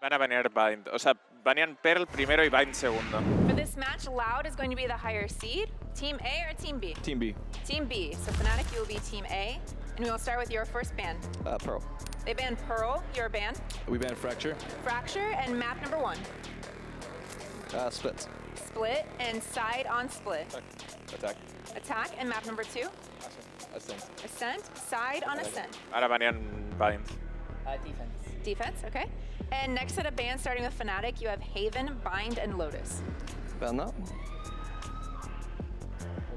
Van a banear Bind. O sea, banean Pearl primero y Bind segundo. For this match, Loud is going to be the higher seed. Team A or Team B? Team B. Team B. So Fnatic, you will be Team A. And we will start with your first ban. Pearl. They banned Pearl, your ban. We banned Fracture. Fracture, and map number 1. Split. Split, and side on split. Attack. Attack, and map number 2. Ascent. Ascent, side on Ascent. Ahora banean Bind. Defense. Defense, okay. And next set of bans, starting with Fnatic, you have Haven, Bind, and Lotus. Ban that. Which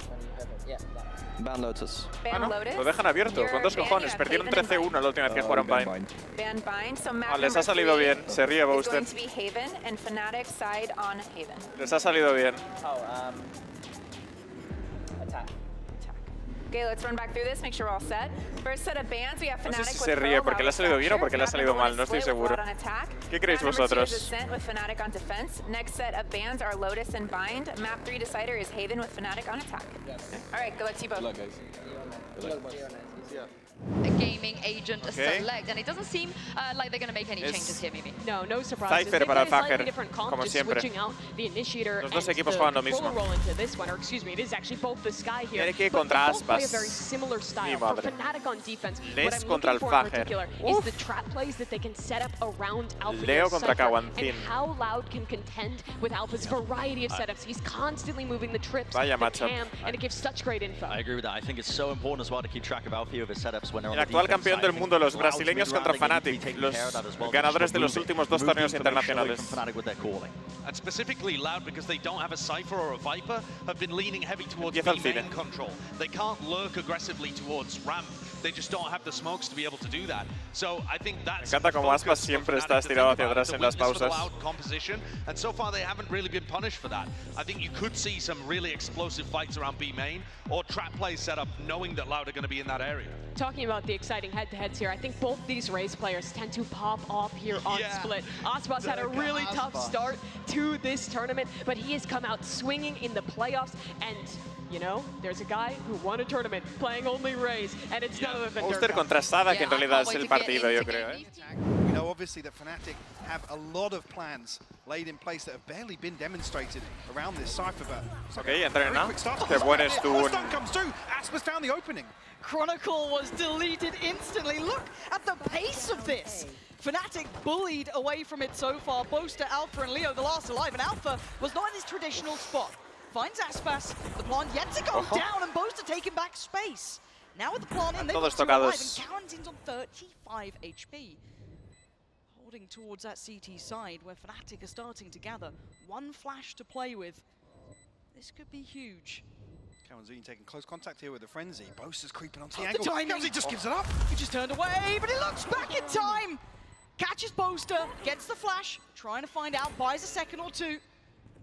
one you have? Yeah, that. Ban Lotus. Ban no, Lotus. lo dejan abierto, Your con 2 ban, you cojones. have Perdieron Haven and 13-1 la última vez que jugaron Bind. Ban Bind, so map Les number ha salido 3 bien, se ríe is Boaster. going to be Haven, and Fnatic side on Haven. Les ha salido bien. Oh, attack. Okay, let's run back through this, make sure we're all set. First set of bans, we have No Fnatic sé si with se ríe Pearl, porque le ha Loud salido with bien o porque le ha Fracture. salido Map mal, number no estoy 1 is Split with seguro. Loud on attack. ¿Qué creéis Map number 2 is vosotros? Ascent with Fnatic on defense. Next set of bans are Lotus and Bind. Map 3 decider is Haven with Fnatic on attack. Yes. All right, good luck to you both. Good luck, guys. A gaming agent Okay. select, and it doesn't seem like they're going to make any Es changes here, maybe. No surprises. Cypher They've para got a slightly Fajer, different comp, como just siempre. switching out the initiator Los dos and equipos the juegan lo controller mismo. role into this one, or excuse me, it is actually both the Sky here. Tiene que ir but contra they both play a Aspas. very similar Mi style. madre. For Fnatic on defense, Les what I'm contra looking el for in Fajer. particular is the trap plays that they can set up around Alpha Leo and contra Cypher, Caguancín. and how Loud can contend with Alpha's variety of setups. He's constantly moving the trips, Vaya the matchup. cam, and it gives such great info. I agree with that. I think it's so important as well to keep track of Alfie with his setups when they're on El the actual defense campeón side. del I think mundo, los Loud's brasileños mid-round, contra they need to be Fnatic, taking los care of that as well. ganadores de los Moving últimos 2 torneos information away internacionales. from Fnatic with their calling. And specifically Loud, because they don't have a Cypher or a Viper, have been leaning heavy towards Empieza el B main cine. control. They can't lurk aggressively towards ramp. They just don't have the smokes to be able to do that. So I think that's Me encanta como the Aspas focus siempre for está Fnatic to estirado think hacia about. atrás It's a en las weakness for the pausas. Loud composition, and so far they haven't really been punished for that. I think you could see some really explosive fights around B main or trap plays set up knowing that Loud are going to be in that area. Talking about the exciting head-to-heads here, I think both these Raze players tend to pop off here on Yeah. Split. Aspas had a really tough start to this tournament, but he has come out swinging in the playoffs, and you know, there's a guy who won a tournament playing only Raze, and it's none other than Booster Dirk. contra Sada, que en Yeah, I realidad can't es wait el to get partido, yo into creo. game We know obviously that Fnatic have a lot of plans laid in place that have barely been demonstrated around this Cypher, but Ok, entren, ¿no? quick start. Qué buen stun. Stun comes through. Aspas found the opening. Chronicle was deleted instantly. Look at the pace of this. Fnatic bullied away from it so far. Boaster, Alpha, and Leo, the last alive, and Alpha was not in his traditional spot. Finds Aspas, the plant yet to go down, and Boaster taking back space. Now with the plant in, they've Todos got two alive, tocados. and Quarantine's on 35 HP. Holding towards that CT side, where Fnatic are starting to gather. One flash to play with. This could be huge. Kawanzini taking close contact here with the Frenzy. Boaster's creeping onto the The angle. timing. Kawanzini just gives it up. He just turned away, but he looks back in time. Catches Boaster, gets the flash, trying to find out, buys a second or two.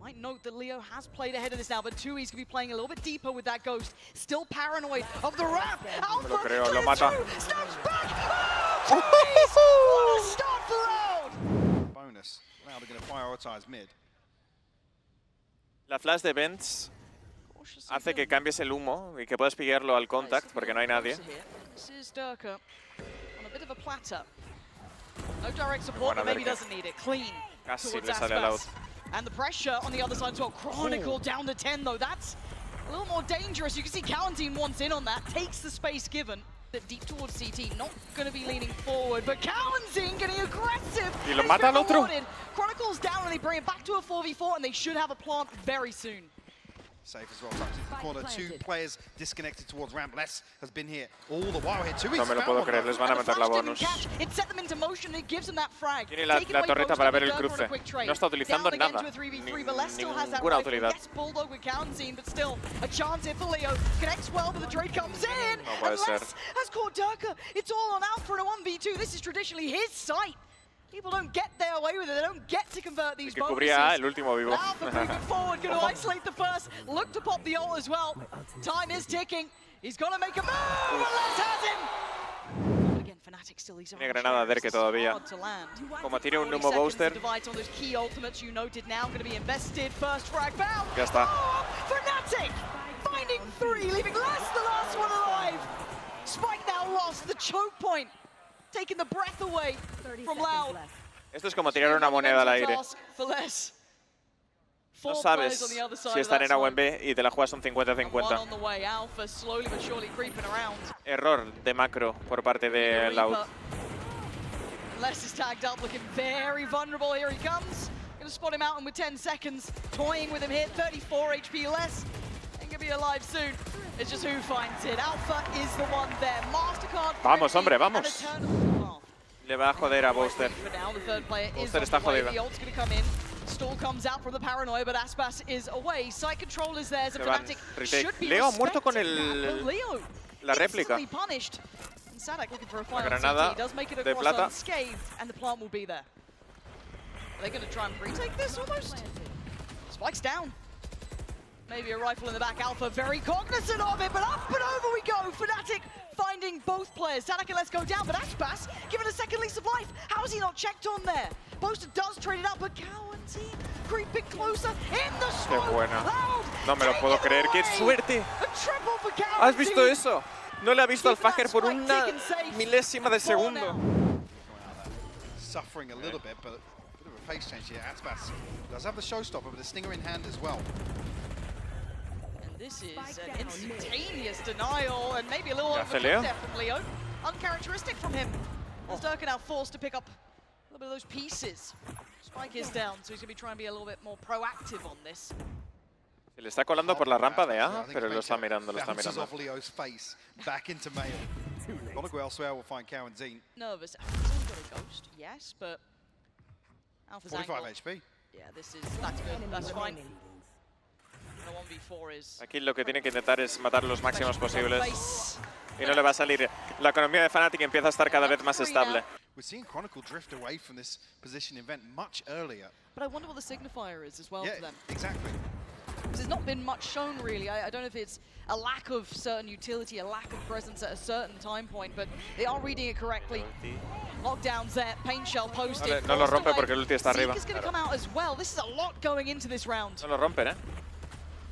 Might note that Leo has played ahead of this now, but 2 he's going to be playing a little bit deeper with that Ghost. Still paranoid of the ramp. Alpha, lo creo, lo clear mata. through, steps back. Oh, what a start for Loud. Bonus. Loud are going to prioritize mid. La flash de Vents hace que cambies el humo y que puedas pillarlo al contact porque no hay nadie. This is Durka on a bit of a platter. No direct support, but Buena maybe Durka. doesn't need it. Clean Casi towards le sale a Loud. Aspas. And the pressure on the other side as well. Chronicle down to 10 though. That's a little more dangerous. You can see Quarantine wants in on that. Takes the space given. Deep towards CT. Not going to be leaning forward, but Quarantine getting aggressive. Y lo He's mata al been otro. rewarded. Chronicle's down and they bring it back to a 4v4 and they should have a plant very soon. Safe as well, tucked into the corner. 2 players disconnected towards ramp. Les has been here all the while here. 2 No me lo puedo creer, les van a And the meter la flash didn't bonus. catch. It set them into motion. It gives them that frag. Tiene la Taking away torreta Boaster para ver with el Durka on a cruce. quick trade. No está utilizando Down again nada. to a 3v3, but Les still has that Ninguna rifle. utilidad. Gets Bulldog with Quarantine, but still a chance here for Leo. Connects well, but the trade comes in. No puede And ser. Les has caught Durka. It's all on Alpha in a 1v2. This is traditionally his site. People don't get their way with it. They don't get to convert these Que bonuses. cubría el último vivo. Alpha moving forward, going to isolate the first. Look to pop the ult as well. Time is ticking. He's got to make a move, and Les has him. Again, Fnatic still these Tiene granada Derke todavía. Como tiene un humo Booster, Divides on those key ultimates you noted now, going to be invested. First frag found. ya está. Oh, Fnatic finding 3, leaving Les the last one alive. Spike now lost, the choke point. Taking the breath away from Loud. Esto es como tirar una moneda al aire. No sabes si están en A o en B y te la juegas un 50-50. Error de macro por parte de Loud. Les is tagged up, looking very vulnerable. Here he comes. Gonna spot him out and with 10 seconds. Toying with him here, 34 HP less. Ain't gonna be alive soon. It's just who finds it. Alpha is the one there. Mastercard. Vamos, hombre, vamos. Le va a joder a Booster. Booster está jodido. Stall comes out from the paranoia, but Aspas is away. Site control is there, so FNATIC should be Leo ha muerto con Leo la réplica. Punished. And Sadak looking for a final granada CT. Does make it de across plata. unscathed, and the plant will be there. Are they going to try and retake this almost? Spikes down. Maybe a rifle in the back. Alpha very cognizant of it, but up and over we go. FNATIC finding both players. Sadak and Let's go down, but Aspas given a second lease of life. How is he not checked on there? Boaster does trade it out, but Cow and team creeping closer in the smoke. Qué buena. Loud, No me lo puedo creer. ¡Qué suerte! a triple for Cow ¿Has and visto team. eso? No le ha visto al Fajer por una milésima de segundo. Suffering a little bit, but a bit of a pace change here. Aspas does have the showstopper, but a stinger in hand as well. And this is an instantaneous denial, and maybe a little hace Leo? overcooked there from Leo. Uncharacteristic from him. As Durka now forced to pick up a little bit of those pieces. Spike is down, so he's going to be trying to be a little bit more proactive on this. Se le está colando por la rampa de A, pero lo está mirando, lo está Bounces mirando. off Leo's face, back into Mail. Gotta go elsewhere, we'll find Cow and Zine. Nervous. Alpha's only got a ghost, yes, but Alpha's 45 angle. HP. Yeah, that's good. That's fine. The 1v4 is Aquí lo que tiene que intentar es matar los máximos posibles. Y no le va a salir. La economía de FNATIC empieza a estar cada vez más estable. We're seeing Chronicle drift away from this position event much earlier. But I wonder what the signifier is as well Yeah, for them. exactly. Because there's not been much shown really. I don't know if it's a lack of certain utility, a lack of presence at a certain time point, but they are reading it correctly. Lockdowns there, Pain Shell posted. No lo rompe porque el ulti está arriba. Zeke is going to come out as well. This is a lot going into this round. No lo rompen, ¿eh?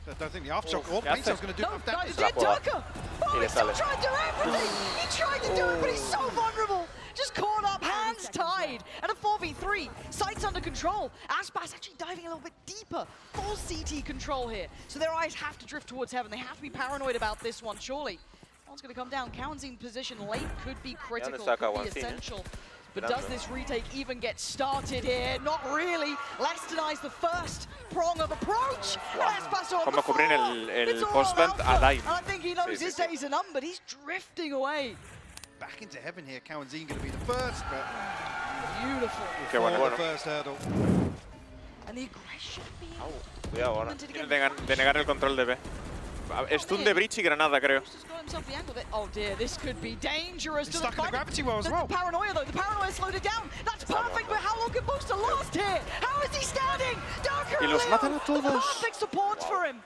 I don't think the aftershock or ¿qué Pain Shell's hace? going to do No, enough no, damage. did Durka! Oh, he still tried to do everything! He tried to do it, but he's so vulnerable! Just caught up, hands tied, and a 4v3. Sights under control. Aspas actually diving a little bit deeper. Full CT control here. So their eyes have to drift towards heaven. They have to be paranoid about this one, surely. One's going to come down. Cowan's position late could be critical, could be essential. But does this retake even get started here? Not really. Less denies the first prong of approach. Aspas on Como the cubrir fall. el It's all post-plant Alpha. a dive. And I think he knows his days are numbered. He's drifting away. Back into heaven here. Cow and Zine going to be the first, but Beautiful. Qué bueno. the first hurdle. And the aggression being Cuidado ahora. implemented Tiene again. de negar el control de B. Stun de Breach y granada, creo. Just got himself the angle there. Oh dear, this could be dangerous He's to the stuck in the fight. gravity well as well. The paranoia though, the paranoia slowed it down. That's perfect, but how long can Booster last here? How is he standing? Durka Y and los Leo, matan a the todos. perfect supports for him.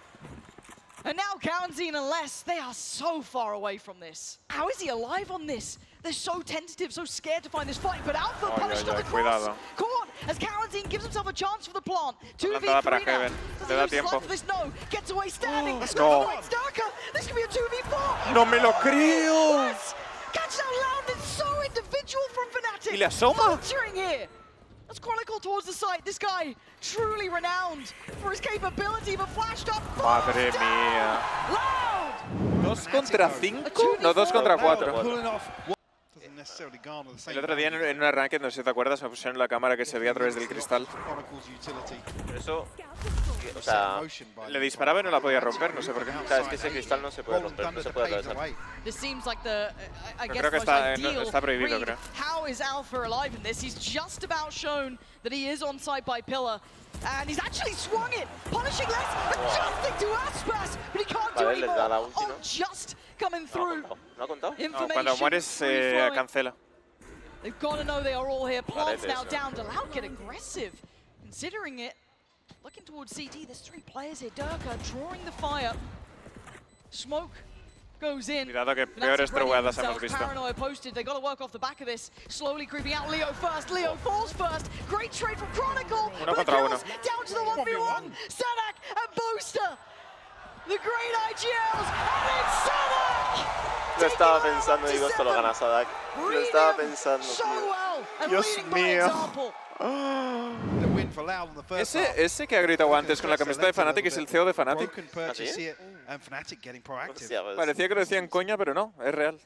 And now Cowanzine and Les, they are so far away from this. How is he alive on this? They're so tentative, so scared to find this fight, but Alpha punished on the cross. Cuidado. Caught as Cowanzine gives himself a chance for the plant. Plantada para 2v3 now. Heaven. Does Le he da lose tiempo. life for this? No. Gets away standing. No. It's Durka. This could be a 2v4. ¡No me lo creo! Yes! Catch that loud, it's so individual from FNATIC. Y le asoma. Vulturing here. Let's chronicle towards the site. This guy, truly renowned for his capability, but flashed up. Madre mía. Loud! 2 contra 5? No, 2 contra 4. Pulling off what doesn't necessarily garner the same El otro día en una ranked, no sé si te acuerdas, me pusieron la cámara que se veía a través del cristal. Chronicle's utility. Pero eso, o sea, Motion by Le disparaba y no la podía romper, no sé por qué. sabes que ese cristal no se puede Golden romper, no Thunder se to puede pave the atravesar. way. This seems like the, I guess, creo que most está- ideal está prohibido, read. creo. How is Alpha alive in this? He's just about shown that he is on site by Pillar. And he's actually swung it, punishing Les, adjusting to Aspas, but he can't do Vale, any les more. da la ulti, Oh, ¿no? just coming No ha through. contado. ¿No ha contado? No, Information cuando mueres free flowing. cancela. They've got to know they are all here. Plants Parece now eso. down. Delout get aggressive. Considering it, looking towards CT, there's 3 players here. Durka drawing the fire. Smoke goes in. Cuidado que FNATIC peores readying trogueadas hemos themselves. visto. Paranoia posted. They got to work off the back of this. Slowly creeping out. Leo first. Leo falls first. Great trade from Chronicle. Uno But contra uno. kills down to the 1v1. Sadak and Booster. The great IGLs. And it's Sadak! Lo estaba pensando, digo, esto lo gana Sadak. Lo estaba pensando, tío. Dios mío. The win for Loud on the first half. Ese que ha gritado antes con la camiseta de Fnatic es el CEO de Fnatic. Broken purchase ¿Ah, sí? here, and Fnatic getting proactive. Hostia, pues, Parecía que lo decían coña, pero no, es real.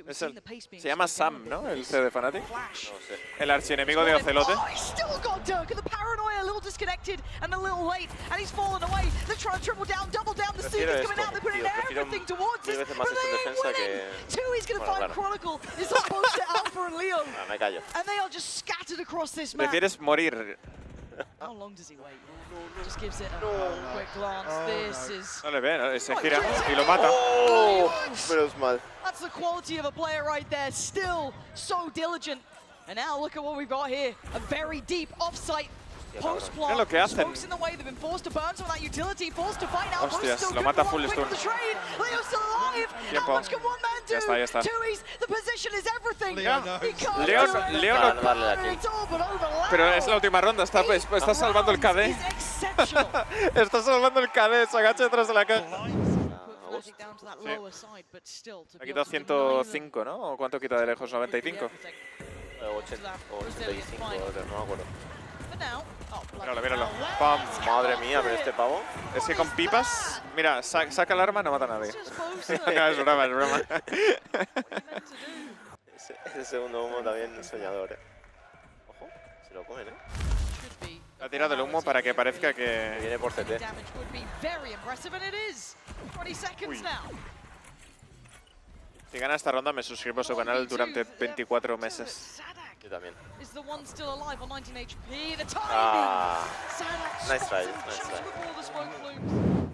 Es él. Se llama Sam, ¿no? El CEO de Fnatic. no sé. El archienemigo de Ocelote. Oh, he's still got Durka. The paranoia a little disconnected and a little late, and he's fallen away. They're trying to triple down, double down. The Prefiero Seekers coming esto, out. They're putting tío, prefiero everything towards mil us. veces más But esto en they defensa ain't que... winning. Two, he's going to Bueno, find claro. Chronicle. It's opposed to Alpha and Leo. Ah, me callo. And they are just scattered across this map. Prefieres morir. How long does he wait? Just gives it a quick glance. This is... No le ve, ¿no? Se gira y lo mata. ¡Oh! Menos mal. That's the quality of a player right there. Still so diligent. And now look at what we've got here. A very deep off-site post-plant. Mira lo que hacen. Smokes in the way. They've been forced to burn some of that utility. Forced to fight now. Hostias, Still lo good mata for full one quick stun. with the trade. Leo's still alive. Tiempo. How much can one man do? Ya está, ya está. Tui's, the position is everything. Leo knows. He can't Leo- do it. Leo no- Darle la kill. It's all but over. Pero es la última ronda, está salvando el KD. Is exceptional. Está salvando el KD, se agacha detrás de la caja. Put Fnatic down to that lower side, but still to Ha be quitado able to deny them 105, ¿no? ¿O cuánto quita de lejos? 95. 80 o 85, no me acuerdo. For now. Oh, Míralo, míralo. ¡Pam! Madre mía, pero este pavo... Es que con pipas, mira, saca el arma, no mata a nadie. Just boasting. No, es broma, es broma. Ese segundo humo también es soñador, Ojo, se lo comen, Should be Ha tirado el humo para que parezca que... Viene por CT. damage would be very impressive, and it is. 20 seconds now. Si gana esta ronda me suscribo a su canal durante 24 meses. Sadak Yo también. is the one still alive on 19 HP. The timing. Ah, Sadak nice try, spots him nice just try. before the smoke blooms.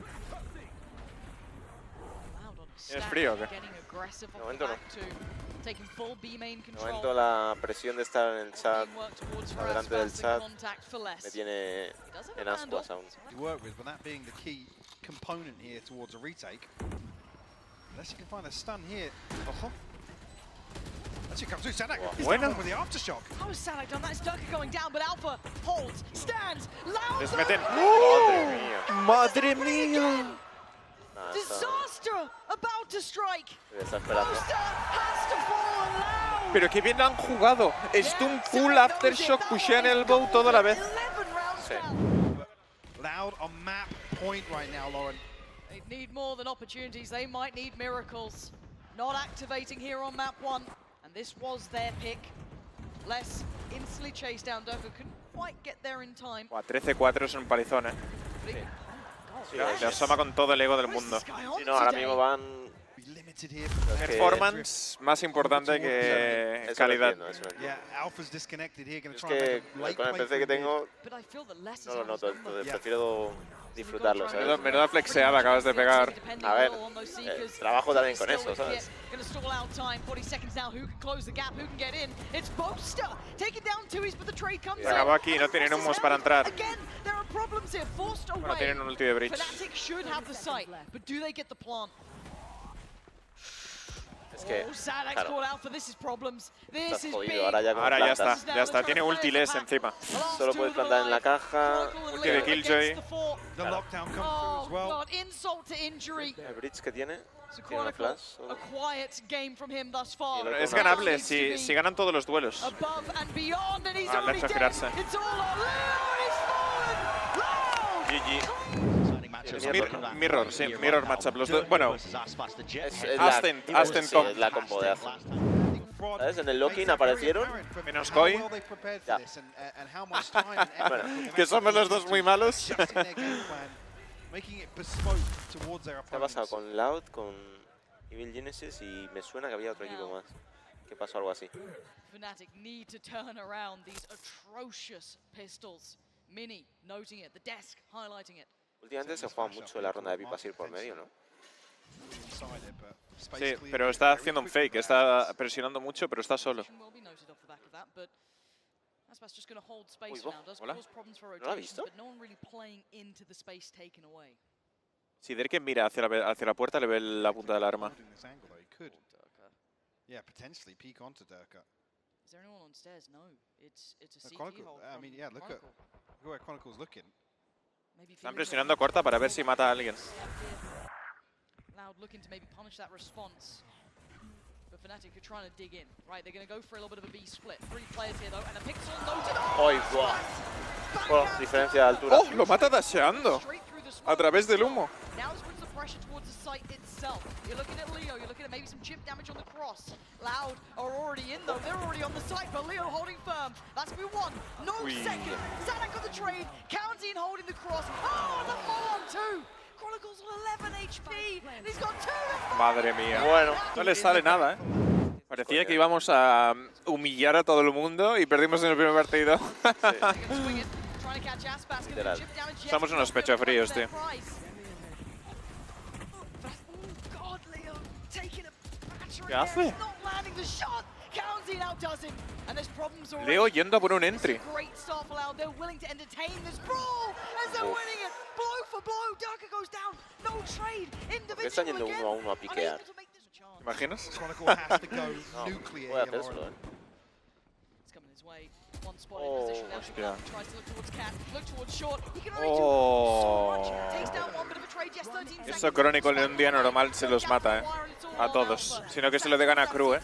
Loud on his ¿Tienes stack, frío o qué? getting aggressive De off the momento no. back too. Taking full B main De control. momento la presión de estar en el chat Being worked towards adelante del Razbaz chat and contact for less. me tiene He does have en a handle. ascuas aún. To work with, but that being the key component here towards a retake. Unless you can find a stun here. Ojo. As it comes through, Sadak is Bueno. down with the aftershock. How has Sadak done that? It's Durka going down, but Alpha holds, stands, Loud. Les meten... Madre mía. ¡Madre mía! Nada, está, Disaster about to strike. está esperando. Poster has to fall and Loud. Pero que bien lo han jugado. Stun full, aftershock, pushean elbow, todo a la vez. 11 rounds Sí. down. Loud on map point right now, Lauren. They need more than opportunities. They might need miracles. Not activating here on map 1. And this was their pick. Less instantly chased down. Durka couldn't quite get there in time. Buah, 13-4 es un palizón, ¿eh? But he- Le asoma con todo el ego del What is mundo. this guy on Sí, no, ahora today? mismo van... Be limited here. es que- Performance más importante que Eso lo calidad. entiendo, eso lo entiendo. Yeah, Alpha's disconnected here. Going to Es try and que make a late con el play PC que through mid. tengo But I feel that less no is lo on noto, his number. entonces prefiero disfrutarlo, Menuda, ¿sabes? menuda flexeada acabas de pegar. A ver, trabajo también con eso, ¿sabes? Gonna stall out time. 40 seconds now. Who can close the gap? Who can get in? It's Boaster taking down Tui's, but the trade comes Se acabó aquí, no tienen humos para entrar. Again, there are problems here. Forced away. Bueno, tienen un ulti de bridge. Fnatic should have the site, but do they get the plant? Es que, Oh, Sadak's claro, called out for this is problems. This estás is jodido. big. Ahora ya con Ahora ya plantas. está, tiene ultiles encima. Solo puedes plantar en la caja. Ulti de Killjoy. The lockdown comes through Oh as well. god, insult to injury. El bridge que tiene, So tiene una Chronicle, flash. a quiet game from him thus far. Pero Es no, ganable Needs to be si ganan todos los duelos. above and beyond, and he's Ah, le ha already hecho dead. girarse. It's all on Leo, and he's fallen. Loud. GG. Mirror, sí, mirror matchup. Los dos, bueno, Es Ascent, Ascent sí, top. es la combo de Ascent. ¿Sabes? En el locking aparecieron. Menos Koi. Ya. Que somos los dos muy malos. ¿Qué ha pasado con Loud, con Evil Genesis y me suena que había otro equipo más? ¿Qué pasó algo así? Fnatic need to turn around these atrocious pistols. Mini noting it, the desk highlighting it. Últimamente se juega mucho la ronda de pipas ir por medio, ¿no? Sí, pero está haciendo un fake, está presionando mucho, pero está solo. Will be noted off the back of that, but Aspas just going to hold space Uy, for now. Does hola. cause problems for ¿No lo ha rotations, visto? but no one really playing into the space taken away. Si Derken mira hacia la puerta, le ve la punta del arma. Yeah, potentially peek onto Durka. Is there anyone on stairs? No. It's a CT Chronicle, hold I from mean, yeah, look at Chronicle. where Chronicle's looking. Maybe Están feeling presionando corta para ver si mata a alguien. Loud looking to maybe punish that response. FNATIC are trying to dig in, right? They're going to go for a little bit of a B split. 3 players here though, and a Pixel noted. ¡Ay, guau! Bueno, diferencia de altura. ¡Oh! Lo mata dasheando. A través del humo. Now this puts the pressure towards the site itself. You're looking at Leo, you're looking at maybe some chip damage on the cross. Loud are already in though, they're already on the site, but Leo holding firm. That's be 1, no second. Zanak got the trade, Counting holding the cross. Oh, the follow-on too. Chronicles on 11 HP, and he's got 2. Madre mía. Bueno, no le sale nada, ¿eh? Parecía que íbamos a humillar a todo el mundo y perdimos en el primer partido. Literal. Somos unos pechofríos, tío. ¿Qué hace? Leo yendo a por un entry. ¿Por qué están yendo 1 a 1 a piquear? ¿Te imaginas? Voy a hacer solo, ¿eh? Oh, hostia. Oh. Eso Chronicle en un día normal se los mata, ¿eh? A todos. Sino que se lo degan a Crew, ¿eh?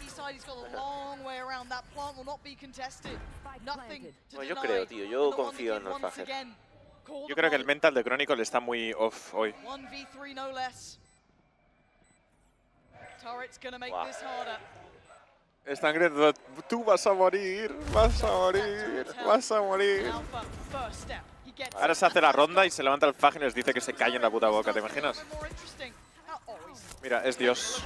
Bueno, yo creo, tío. Yo confío en el Fajer. Yo creo que el mental de Chronicle está muy off hoy. Wow. Están gritando, tú vas a morir, vas a morir, vas a morir. Ahora se hace la ronda y se levanta el Fag y les dice que se callen la puta boca, ¿te imaginas? Mira, es Dios.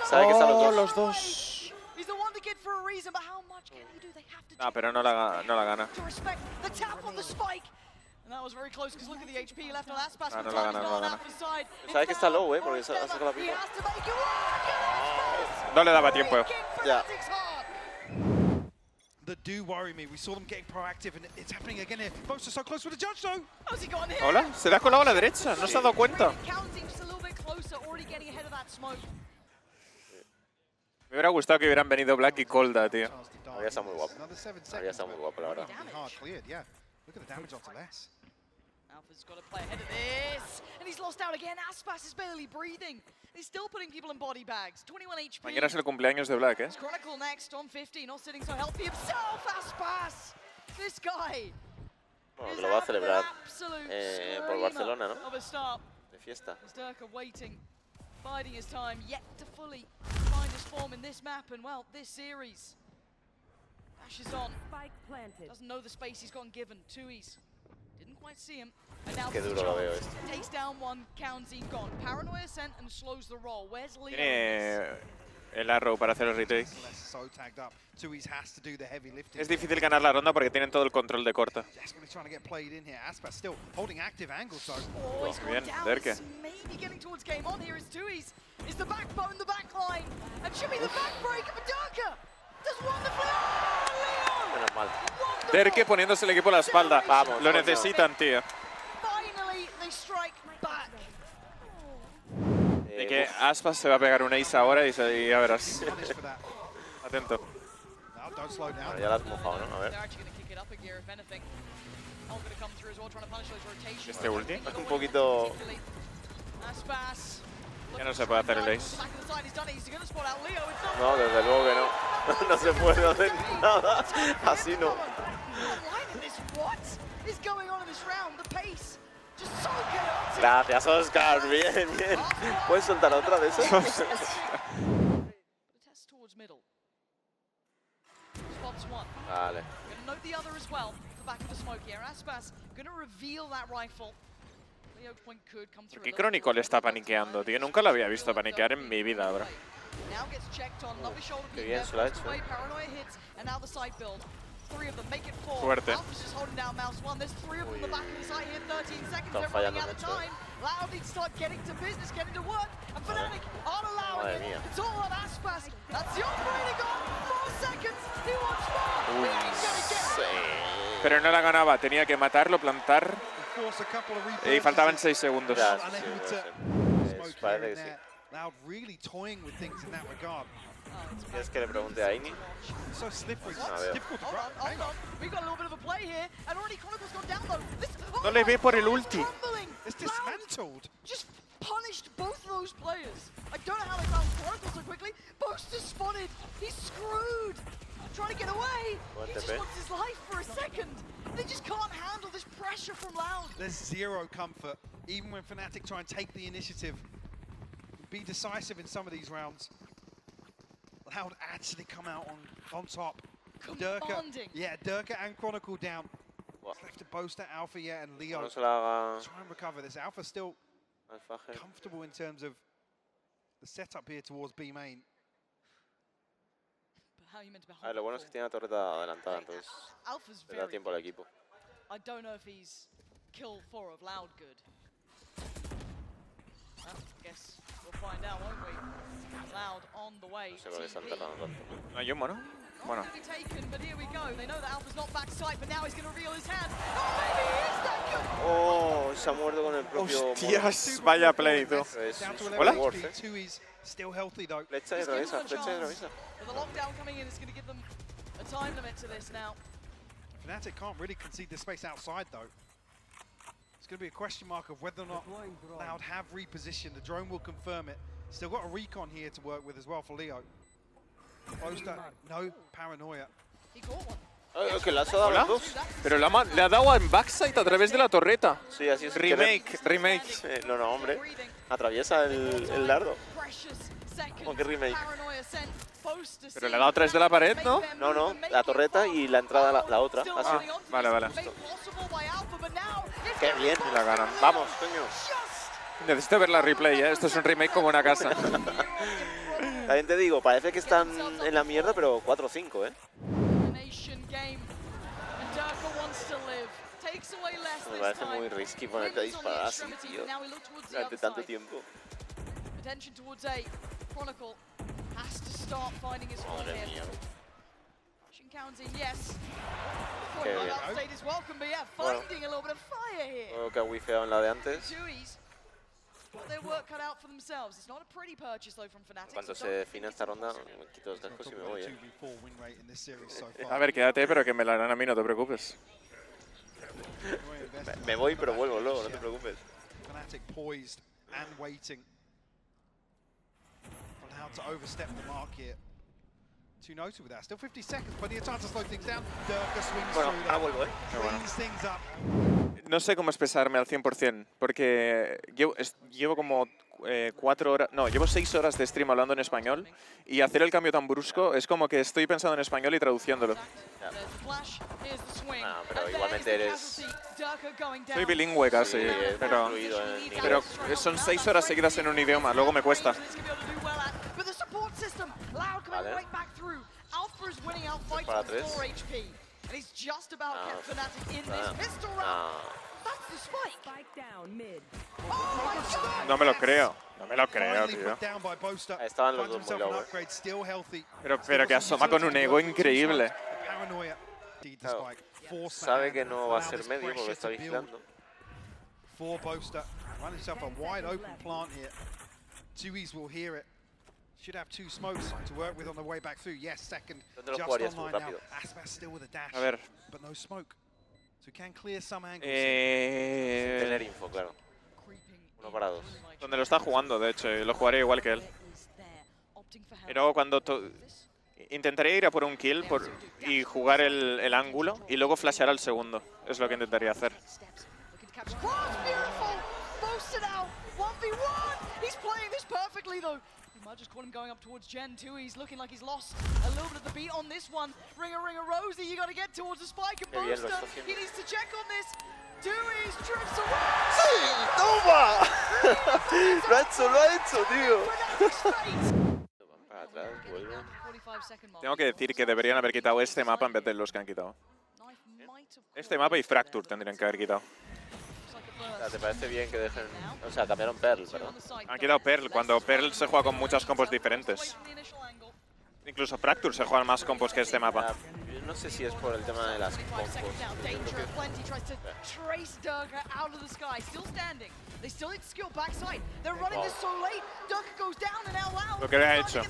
¿Sabe que están los dos? Ah, pero no la gana. That was very close because look at the HP left on Aspas. No la gana. ¿Sabes que está low, porque ha sacado la pipa? No le daba tiempo. Ya. That do worry me. We saw them getting proactive and it's happening again here. Both are so close with the judge though. Hola, se le ha colado a la derecha, no se ha dado cuenta. Me hubiera gustado que hubieran venido Black y Colda, tío. Habría estado muy guapo. Habría estado muy guapo, la verdad. Look at the damage onto Les. Alpha's got to play ahead of this, and he's lost out again. Aspas is barely breathing. He's still putting people in body bags. 21 HP. Mañana es el cumpleaños de Black, ¿eh? Chronicle next on 50, not sitting so healthy himself. Aspas, this guy. Bueno, que lo va a celebrar por Barcelona, ¿no? Of a start. De fiesta. Sturka waiting, biding his time, yet to fully find his form in this map and well, this series. Dashes on. Doesn't know the space he's gotten given. 2Es. Didn't quite see him. And now Qué duro lo veo esto. takes down 1, Counting gone. Paranoia sent and slows the roll. Where's Leo? Tiene el arrow para hacer el retake. So tagged up. 2Es has to do the heavy lifting. Es difícil ganar la ronda porque tienen todo el control de corta. Just going to be trying to get played in here. Aspas still holding active angles though. Oh, he's gone Bien, down. Derke. He's maybe getting towards game on here. Is 2Es. Is the backbone, the backline. And should be the backbreak of Darka. Does wonderfully. Oh, Menos mal. Derke poniéndose el equipo a la espalda. Vamos, Lo coño. necesitan, tío. Finally, they strike back. Y que Aspas se va a pegar un ace ahora y ya verás. Atento. Bueno, ya la has mojado, ¿no? A ver. Este ulti. Un poquito... Ya no se puede hacer el ace. No, desde luego que no. No se puede hacer nada. Así no. Gracias, Oscar. Bien, bien. ¿Puedes soltar otra de esas? Vale. ¿Por qué Chronicle está paniqueando, tío? Nunca lo había visto paniquear en mi vida ahora. Qué bien se lo ha hecho. Suerte. Están fallando mucho. Madre mía. Uy, sí. Pero no la ganaba, tenía que matarlo, plantar. Y faltaban 6 segundos. Ya, sí, parece que sí. Loud really toying with things in that regard. ¿Quieres que le pregunte a Ini? So slippery. A ver. Difficult to grab. Hang on. No le ve por el ulti. It's dismantled. Just punished both of those players. I don't know how they found Chronicle so quickly. Both screwed. Trying to get away. He just TP. wants his life for a second. They just can't handle this pressure from Loud. There's zero comfort, even when FNATIC try and take the initiative, be decisive in some of these rounds. Loud actually come out on top. Commanding. Durka and Chronicle down. Wow. It's left to Boaster, Alpha, and Leo. No se la haga Try and recover this. Alpha still al Faje. comfortable in terms of the setup here towards B main. But how are you meant to be A ver, lo bueno es que tiene la torreta adelantada, entonces Alpha's le da very tiempo al good. equipo. I don't know if he's kill 4 of Loud good. Well, I guess we'll find out, won't we? Loud on the way. No sé por qué se han TP. tardado tanto. ¿No hay humo, no? Bueno. Gonna be taken, but here we go. They know that Alpha's not back sight, but now he's going to reveal his hand. Oh, maybe he is that good. Oh, se ha muerto con el propio. Hostias, vaya play, tú. Es Down to Hola. 11 worth, HP. Tui's still healthy though. Flecha y He's given regresa, them a flecha y chance. regresa. With the lockdown coming in, it's going to give them a time limit to this now. FNATIC can't really concede the space outside though. It's going to be a question mark of whether or not Loud have repositioned. The drone will confirm it. Still got a recon here to work with as well for Leo. Boaster, no paranoia. He caught one. Que le has dado a ¿Hola? los dos. Pero le ha dado en backside a través de la torreta. Sí, así es. Remake. No, hombre. Atraviesa el dardo. ¿Con qué remake? Pero le ha dado a través de la pared, ¿no? No, la torreta y la entrada la otra. Así. Ah, vale. Qué bien. Y la ganan. Vamos, coño. Necesito ver la replay, ¿eh? Esto es un remake como una casa. También te digo, parece que están en la mierda, pero 4-5, ¿eh? Me parece muy risky ponerte a disparar así, tío. Durante tanto tiempo. Madre mía. Qué bien. Bueno, creo que ha wifeado en la de antes. Cuando se define esta ronda, me quito los cascos y me voy, ¿eh? A ver, quédate, pero que me la harán a mí, no te preocupes. Me voy, pero vuelvo luego, no te preocupes. FNATIC poised and waiting on how to overstep the mark here. Too noted with that. Still 50 seconds, plenty of time to slow things down. Durka swings Bueno, through ahora that. vuelvo, ¿eh? Cleans things up. No sé cómo expresarme al 100%, porque llevo como 4 horas, no, llevo 6 horas de stream hablando en español y hacer el cambio tan brusco es como que estoy pensando en español y traduciéndolo. Pero igualmente eres... Soy bilingüe casi, pero son 6 horas seguidas en un idioma, luego me cuesta. Vale. Para 3. No me lo creo, tío. Estaban los dos muy low, Pero que asoma con un ego increíble. Claro, sabe que no va a ser medio porque está vigilando. For Boaster, run himself a wide open plant here. Tui's will hear it. Should have 2 smokes to work with on the way back through. Yes, second. ¿Dónde lo Just jugarías tú online now. rápido? Aspas still with a dash, A ver. but no smoke. So he can clear some angles. Sin tener info, claro. 1 para 2. Donde lo está jugando, de hecho, y lo jugaré igual que él. Y luego cuando intentaría ir a por un kill y jugar el ángulo y luego flashear al segundo. Es lo que intentaría hacer. I just caught him going up towards Gen 2. He's looking like he's lost a little bit of the beat on this one. Ringer, Rosie, you got to get towards the spike and Boaster. He needs to check on this. Dewey's trips away. ¡Sí! ¡Toma! Lo ha hecho, tío. Para atrás, vuelve. Tengo que decir que deberían haber quitado este mapa en vez de los que han quitado. Este mapa y Fracture tendrían que haber quitado. O sea, ¿te parece bien que dejen...? O sea, cambiaron Pearl, perdón. Han quitado Pearl, cuando Pearl se juega con muchas compos diferentes. Incluso Fracture se juega más compos que este mapa. Yo no sé si es por el tema de las compos. Lo que ha hecho.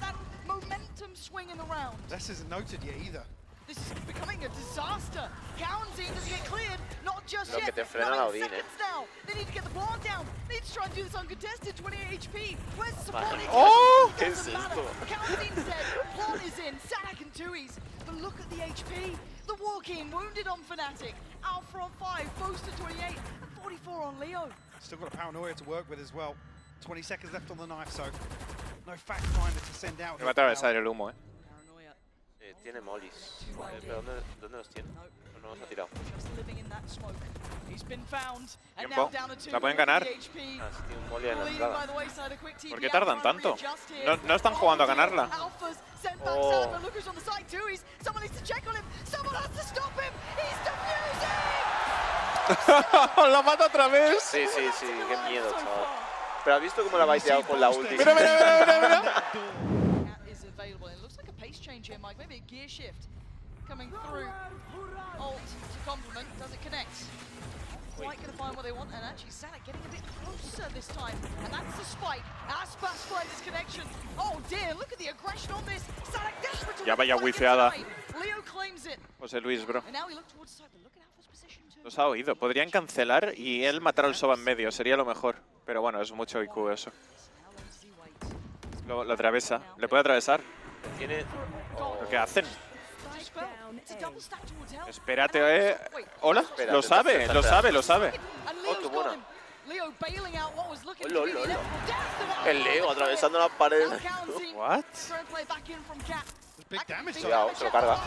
This isn't noted yet either. This is becoming a disaster. Counting doesn't get cleared. Not just Lo que yet. te frena la Odin, seconds now. They need to get the plant down. They need to try and do this uncontested. 28 HP. Where's the support? ¡Oh! ¿Qué es esto? Counting's dead. Plant is in. Sanak and Tui's. But look at the HP. The walk-in wounded on FNATIC. Alpha on 5. Boaster 28. And 44 on Leo. Still got a paranoia to work with as well. 20 seconds left on the knife, so no fact finder to send out. Me va a atravesar el humo, Paranoia. Tiene mollies. ¿Pero dónde los tiene? No los ha tirado. Just living in that smoke. He's been found. And Tiempo. now down to 2. La pueden ganar. HP. Ah, sí, tiene un molly en la Bleeding entrada. by the wayside, a quick TP ¿Por qué out tardan front, tanto? readjust here. No están jugando a ganarla. Alphas sent back Oh. Sam, but look who's on the side too. Someone needs to check on him. Someone has to stop him. He's defusing. ¡La mata otra vez! Sí, qué miedo, chaval. Pero has visto cómo la ha baiteado con la ulti. Mira. Cat is available. It looks like a pace change here, Mike. Maybe a gear shift coming through. Ult to complement. Does it connect? Quite going to find what they want, and actually Sanak getting a bit closer this time. And that's the spike. Aspas finds his connection. Oh dear, look at the aggression on this. Sanak desperate to Ya vaya win the fight wifeada. inside. Leo claims it. José Luis, bro. And now we look towards the side, but look at Alpha's position too. Los ha oído. Podrían cancelar y él matar al Soba en medio. Sería lo mejor. Pero bueno, es mucho IQ eso. How long does he wait? Lo atraviesa. ¿Le puede atravesar? Tiene... ¿Pero qué hacen? Dispel. It's a double stack towards hell. Espérate, ¿Hola? Espérate, Lo sabe. And Leo's qué got buena. him. Leo bailing out what was looking Hola, to be hola, the hola. death of El Leo atravesando las paredes. Now counting. What? Trying to play back in from Cat. Big damage. Cuidado, se lo carga.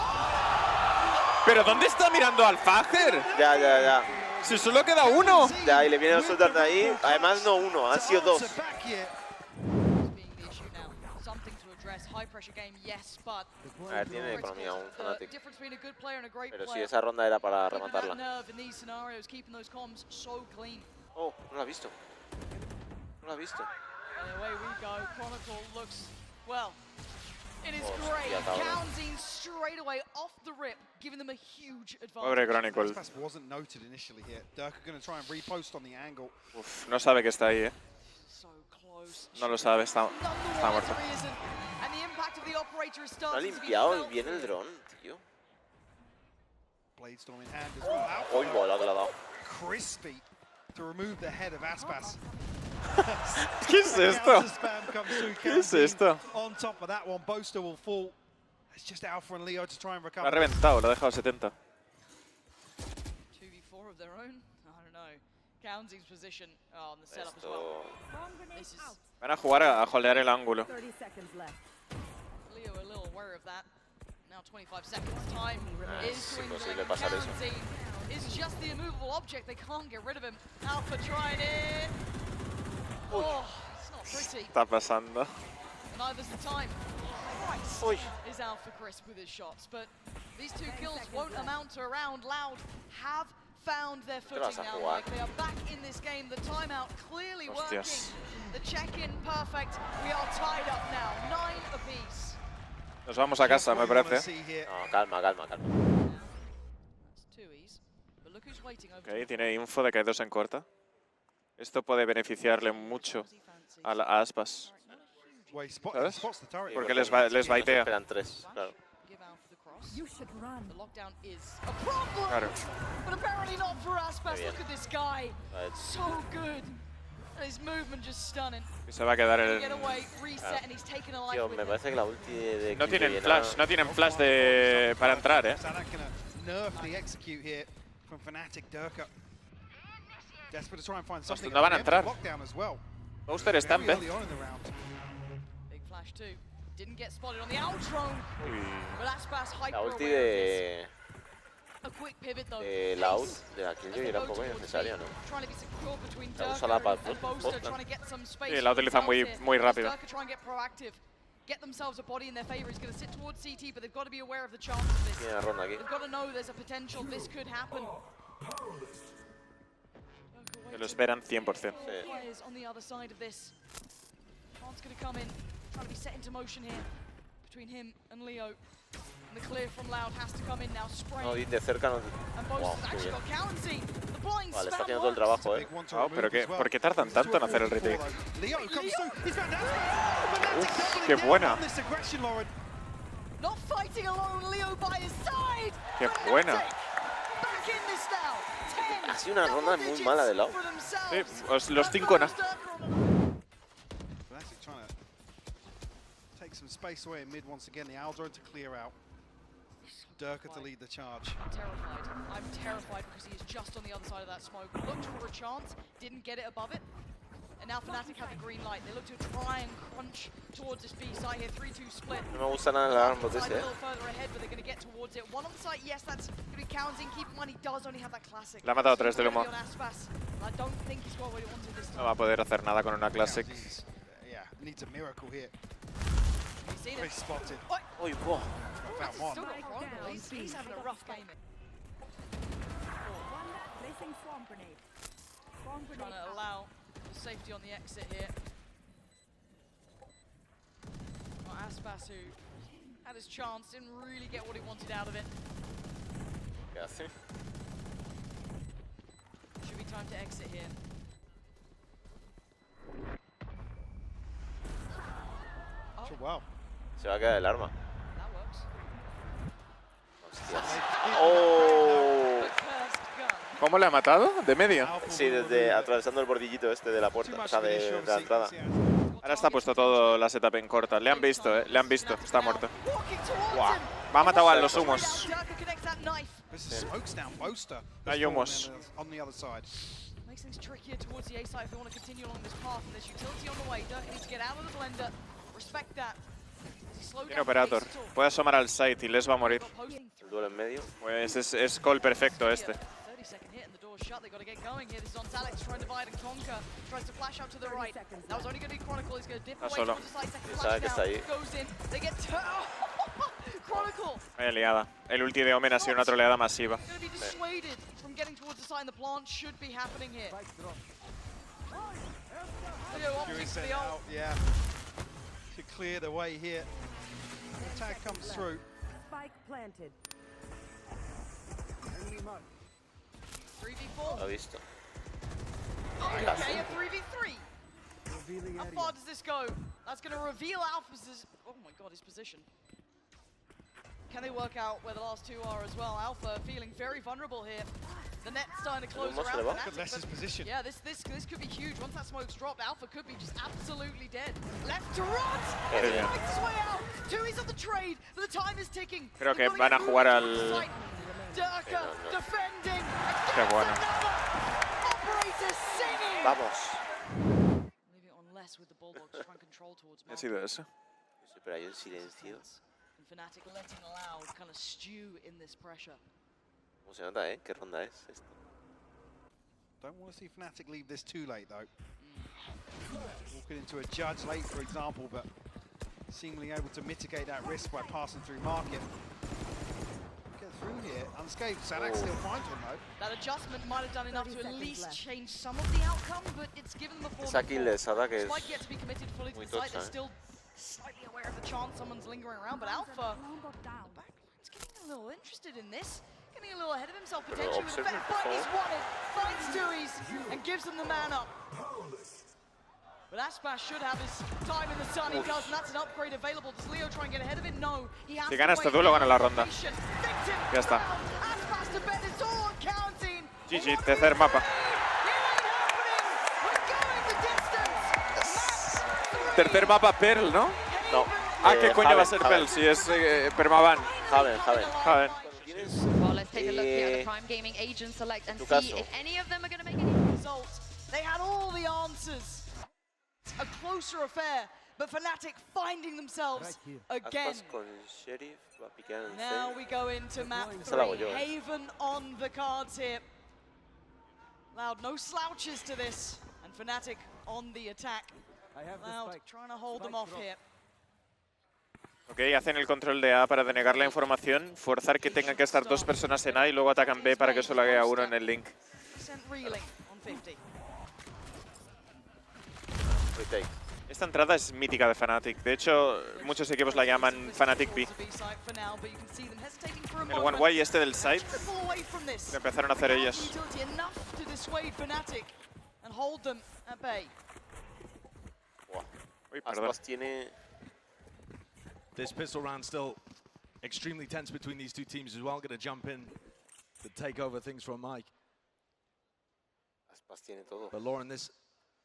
¿Pero dónde está mirando al Fajer? Ya. Si solo queda uno. Ya, y le viene a soltar de ahí. Además, no uno, han sido dos. Being the issue now. Something to address. High pressure game, yes, but A ver, tiene economía un the Fnatic. difference between a good player and a great Pero sí, player. esa ronda era para Keeping that rematarla. nerve in these scenarios, keeping those comms so clean. Oh, no la ha visto. No la ha visto. And away we go. Chronicle looks, well, it is Hostia, great. cabrón. Counting straight away off the rip, giving them a huge advantage. Pobre Chronicle. Aspas wasn't noted initially here. Durka going to try and repost on the angle. Uf, no sabe que está ahí, So close. No lo sabe, está None the muerto. wiser he isn't. And the impact of the operator is No ha starting to be limpiado felt. bien el dron, tío. Bladestorm in hand as well. Hoy bola que le ha dado. Crispy to remove the head of Aspas. ¿Qué es esto? Spam comes through ¿Qué es counting. esto? On top of that one, Boaster will fall. It's just Alpha and Leo to try and Lo ha recover. reventado, lo ha dejado 70. 2v4 of their own? I don't know. Counting's position on the setup as well. Esto... This is Van a jugar a holdear el ángulo. Leo a little aware of that. Now 25 seconds time is es dwindling. imposible pasar eso. Counting is just the immovable object. They can't get rid of him. Alpha trying it. Oh, it's not pretty. Está pasando. Neither's the time. Christ Uy. is Alpha Crisp with his shots, but these two kills won't amount to a round. Loud have found their footing vas a now, jugar? Mike. They are back in this game. The timeout clearly working. Hostias. The check-in perfect. We are tied up now, 9 apiece. Nos vamos a casa, me parece. No, calma. That's 2-ease. But look who's waiting over Ok, tiene info de que hay dos en corta. Esto puede beneficiarle mucho a Aspas. Well, he ¿Sabes? spots the turret. Porque les baitea. Esperan tres, claro. Give Alpha the cross. The lockdown is a problem, Claro. but apparently not for Aspas. Muy bien. Look at this guy. Vale. So good. And his movement just stunning. Y se va a quedar Get en... away, reset, and he's taken a life Tío, with me him. parece que la ulti de No King tienen viene flash, no tienen flash de... para entrar, Sanak gonna nerf the execute here from Fnatic. Durka desperate to try and find something. no van a They have entrar. lockdown as well. Booster está en Very B. early on in the round. Big flash too. Didn't get spotted on the outro. But Aspas hyper La ulti aware of this. de A quick pivot though. Loud, Pace. de la Killjoy era un poco innecesaria, ¿no? Trying to be secure between La Durka usa la para and Boaster, bot, ¿no? trying to get some space. Sí, la for utiliza muy- themselves muy here. rápido. Durka try and get proactive. Get themselves a body in their favor. He's going to sit towards CT, but they've got to be aware of the chance of this. Tiene la ronda aquí. They've got to know there's a potential this could happen. Que lo esperan 100%. Sí. Players on the other side of this. Khan's going to come in, trying to be set into motion here between him and Leo. And the clear from Loud has to come in now. Spraying. No, de cerca no. And Wow, Boaster's qué actually bien. got County. The blind Vale, está spam haciendo todo el works. trabajo, Big one to Oh, pero remove as well. ¿por qué tardan tanto en hacer el retake? Leo comes through. He's found Aspas. Uf, qué buena. This aggression, Lauren. Not fighting alone, Leo by his side. Qué buena. Back in this now. 10 Ha sido una ronda muy mala de lado. Sí, los 5 no. FNATIC trying to take some space away in mid once again. The Aldro to clear out. Durka to lead the charge. I'm terrified because he is just on the other side of that smoke. Looked for a chance, didn't get it above it. And now FNATIC have the green light. They look to try and crunch towards this B side here. 3-2 split. No me gusta nada el armor A ese, little further ahead, but they're going to get towards it. One on the side, yes, that's going to be counting. Keep in mind, he does only have that classic. Le ha matado 3 del humo. I don't think he's got what he wanted this time. No va a poder hacer nada con una Classic. Yeah, needs a miracle here. You've seen Very it. spotted. Uy, wow. Found one. Still got Chronicle. He's having a rough game. Trying to allow the safety on the exit here. Well, Aspas, who had his chance, didn't really get what he wanted out of it. ¿Qué hace? Should be time to exit here. Oh, Wow. Se va a quedar el arma. that works. Hostias. ¡Oh! The cursed gun. ¿Cómo le ha matado? ¿De medio? Sí, desde atravesando el bordillito este de la puerta, o sea, de la entrada. Ahora está puesto todo la setup en corta. Le han visto, le han visto. Está muerto. Guau. Me ha matado a los humos. This is smokes down Boaster. Hay humos. On the other side. Makes things trickier towards the A side if they want to continue along this path. And there's utility on the way. Dirk needs to get out of the blender. Respect that. Tiene operator. Puede asomar al site y les va a morir. El duelo en medio. Pues es call perfecto este. 30-second hit and the door's shut. They got to get going here. This is on Alex trying to divide and conquer. Tries to flash out to the right. That was only going to be Chronicle. He's going to dip away solo. towards the side. Second Sabe que flash está ahí. down. Goes in. They get Chronicle. Vaya liada. El ulti de Omen ha sido una troleada masiva. Going to be dissuaded from getting towards the side. And the plant should be happening here. Leo opting for the ult. Yeah. To clear the way here. Tag comes through. Spike planted. 3v4. Lo ha visto. Okay, a 3v3. How far does this go? That's going to reveal Alpha's, oh my god, his position. Can they work out where the last two are as well? Alpha feeling very vulnerable here. The net's starting to close around FNATIC, Less's position. yeah, this could be huge. Once that smoke's dropped, Alpha could be just absolutely dead. Left to right! Very He bien. makes his way out. Two's on the trade, but the time is ticking. Creo que They've van a gotta get jugar moving towards the al... site. Durka defending. Qué bueno. Operator singing. Vamos. Leaving it on less with the Bulldogs to try and control towards ¿Qué ha sido eso? Sí, pero hay un silencio. And FNATIC letting Loud kind of stew in this pressure. ¿Cómo se nota, eh? ¿Qué ronda es esta? Don't want to see FNATIC leave this too late, though. Walking into a judge late, for example, but seemingly able to mitigate that risk by passing through market. Get through here, unscathed. Sanak still finds one, though. That adjustment might have done enough to at least change some of the outcome, but it's given them a form Esa kill de Sada que es Spike yet to be committed fully to muy the site. They're tocha, still slightly aware of the chance someone's lingering around, but Alpha, the backline's getting a little interested in this. Getting a little ahead of himself potentially with a better fight. He's won it, finds Dewey's, and gives them the man up. But Aspas should have his time in the sun. He does, and that's an upgrade available. Does Leo try and get ahead of it? No. He has Si to gana este wait. duelo, gana la ronda. Patient. Victim. Ya está. Aspas to bet it's all on counting. GG, tercer mapa. Tercer mapa Pearl, ¿no? No. Ah, ¿qué coño va a ser Haven. Pearl si es Permaban? Haven. Haven. Well, let's take a look here at the Prime Gaming agent select and tu see caso. if any of them are going to make any results. They had all the answers. A closer affair, but FNATIC finding themselves again. Aspas con Sheriff va a picar en Now C. we go into map Esa la hago 3. yo, Haven on the cards here. Loud, no slouches to this, and FNATIC on the attack. Loud trying to hold them off here. Ok, hacen el control de A para denegar la información, forzar que tengan que estar dos personas en A y luego atacan B para que solo haya uno en el link. Sent reeling on 50. Retake. Esta entrada es mítica de FNATIC. De hecho, muchos equipos la llaman FNATIC B. El one way este del site lo empezaron a hacer ellos. Uy, perdón. Aspas tiene... This pistol round still extremely tense between these two teams as well. Going to jump in to take over things from Mike. Aspas tiene todo. But Lauren, this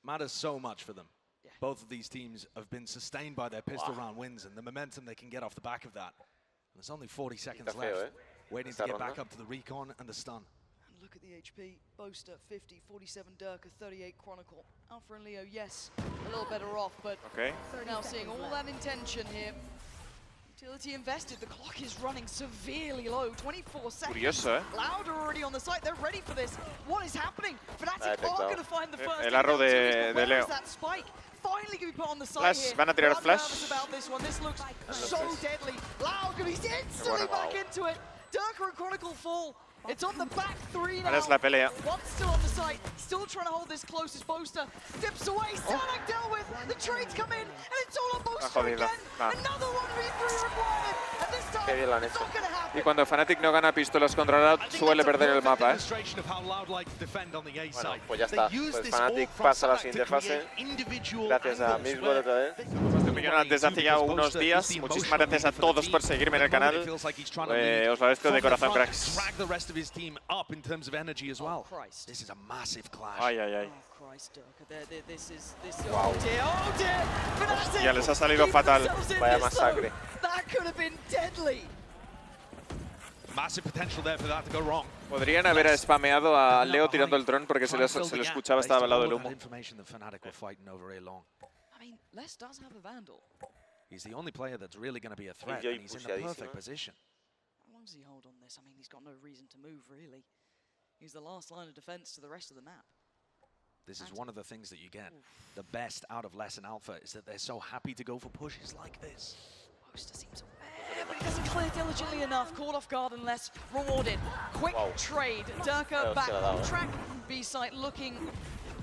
matters so much for them. Yeah. Both of these teams have been sustained by their pistol round wins and the momentum they can get off the back of that. And there's only 40 seconds left, waiting to get back up to the recon and the stun. And look at the HP. Boaster 50, 47 Durka, 38 Chronicle. Alpha and Leo, yes, a little better off, but now seeing all that intention here. Utility invested, the clock is running severely low, 24 seconds. Curioso, ¿eh? Loud are already on the site, they're ready for this. What is happening? FNATIC are going to find the first. El arrow de Leo. That spike finally going to be put on the site Flash, here. van a tirar I'm flash. nervous about this one. This looks so deadly. Loud going to be instantly back into it. Durka and Chronicle fall. It's on the back three now. Ahora es la pelea. One's still on the site, still trying to hold this close as Boaster dips away. Sonic dealt with, the trades come in, and it's all on Boaster again. Another 1v3 required, and this time it's not going to happen. Y cuando FNATIC no gana pistolas contra Loud, suele perder el mapa, ¿eh? Bueno, pues ya está. Pues FNATIC pasa a la siguiente fase. Gracias a MIXWELL otra vez. Más de 1 millón desde hace ya unos días. Muchísimas gracias a todos por seguirme en el canal. Os lo agradezco de corazón, cracks. Of his team up in terms of energy as well. This is a massive clash. Ay, ay, ay. Oh, Christ, Durka, this is oh dear, FNATIC. Ya les ha salido fatal. Vaya masacre. That could have been deadly. Massive potential there for that to go wrong. Podrían haber spameado a Leo tirando el dron porque se le escuchaba, estaba al lado del humo. I mean, Les does have a Vandal. He's the only player that's really going to be a threat, and he's in the perfect position. How long does he hold on this? I mean, he's got no reason to move, really. He's the last line of defense to the rest of the map. This is one of the things that you get the best out of Les and Alpha, is that they're so happy to go for pushes like this. Boaster seems aware, but he doesn't clear diligently enough. Caught off guard and less rewarded. Quick trade. Durka back on track. B site looking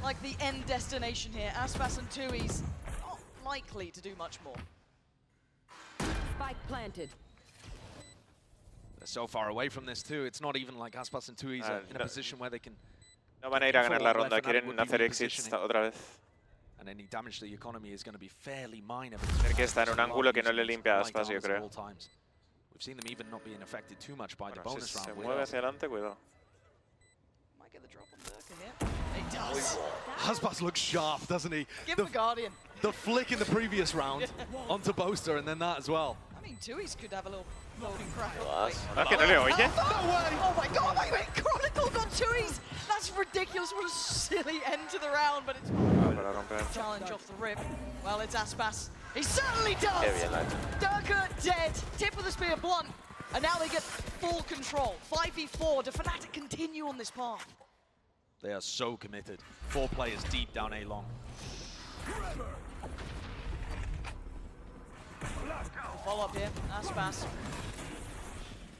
like the end destination here. Aspas and Tui's not likely to do much more. Spike planted. They're so far away from this too. It's not even like Aspas and Tui's are in a position where they can. No van a ir a ganar la ronda, quieren hacer exits otra vez. And any damage to the economy is going to be fairly minor. Que está en un ángulo que no le limpia a Aspas, yo creo. We've seen them even not being affected too much by the bonus round. Se mueve hacia adelante, cuidado. Might get the drop on Durka here. He does. Aspas looks sharp, doesn't he? Give him a Guardian. The flick in the previous round onto Boaster, and then that as well. I mean, Tui's could have a little loading crack. Que no le oye. Oh my god, wait, Chronicle got Tui's! That's ridiculous, what a silly end to the round, but it's challenge off the rip. Well, it's Aspas. He certainly does! Durka dead, tip of the spear blunt, and now they get full control. 5v4, do FNATIC continue on this path? They are so committed. 4 players deep down A long. Follow up here, Aspas.